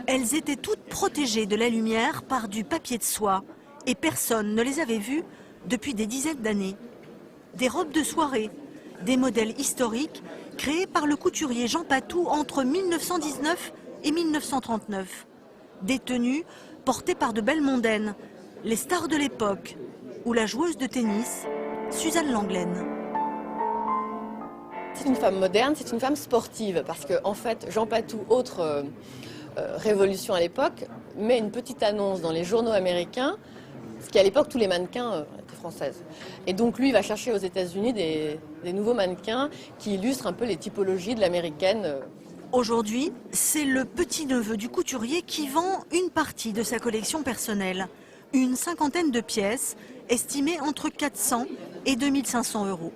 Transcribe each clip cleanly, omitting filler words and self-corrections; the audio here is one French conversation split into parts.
Elles étaient toutes protégées de la lumière par du papier de soie et personne ne les avait vues depuis des dizaines d'années. Des robes de soirée, des modèles historiques créés par le couturier Jean Patou entre 1919 et 1939. Des tenues portées par de belles mondaines, les stars de l'époque ou la joueuse de tennis Suzanne Langlaine. C'est une femme moderne, c'est une femme sportive parce que en fait Jean Patou, autre révolution à l'époque, met une petite annonce dans les journaux américains, parce qu'à l'époque tous les mannequins étaient françaises. Et donc lui il va chercher aux États-Unis des nouveaux mannequins qui illustrent un peu les typologies de l'américaine. Aujourd'hui, c'est le petit-neveu du couturier qui vend une partie de sa collection personnelle. Une cinquantaine de pièces, estimées entre 400 et 2500 euros.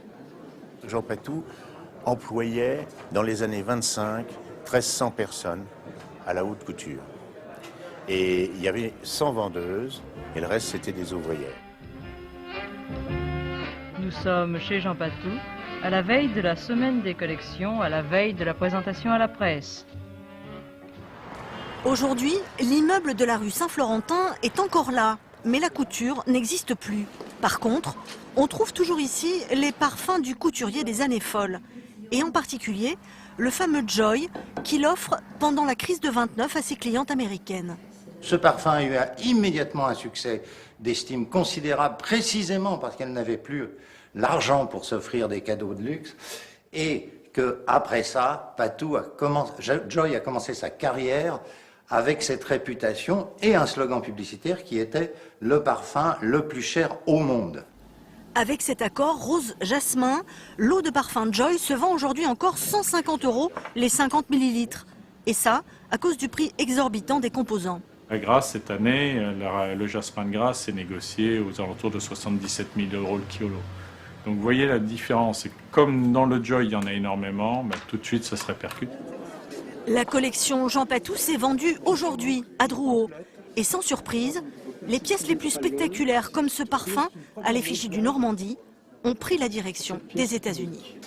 Jean Patou employait dans les années 25 1300 personnes à la haute couture. Et il y avait 100 vendeuses et le reste c'était des ouvrières. Nous sommes chez Jean Patou, à la veille de la semaine des collections, à la veille de la présentation à la presse. Aujourd'hui, l'immeuble de la rue Saint-Florentin est encore là, mais la couture n'existe plus. Par contre, on trouve toujours ici les parfums du couturier des années folles. Et en particulier, le fameux Joy qu'il offre pendant la crise de 29 à ses clientes américaines. Ce parfum a eu immédiatement un succès d'estime considérable, précisément parce qu'elle n'avait plus l'argent pour s'offrir des cadeaux de luxe. Et qu'après ça, Joy a commencé sa carrière avec cette réputation et un slogan publicitaire qui était « le parfum le plus cher au monde ». Avec cet accord Rose Jasmin, l'eau de parfum Joy se vend aujourd'hui encore 150 € les 50 millilitres. Et ça, à cause du prix exorbitant des composants. La Grasse, cette année, le jasmin de Grasse est négocié aux alentours de 77 000 € le kilo. Donc vous voyez la différence. Et comme dans le Joy, il y en a énormément, tout de suite, ça se répercute. La collection Jean Patou s'est vendue aujourd'hui à Drouot. Et sans surprise, les pièces les plus spectaculaires comme ce parfum, à l'effigie du Normandie, ont pris la direction des États-Unis.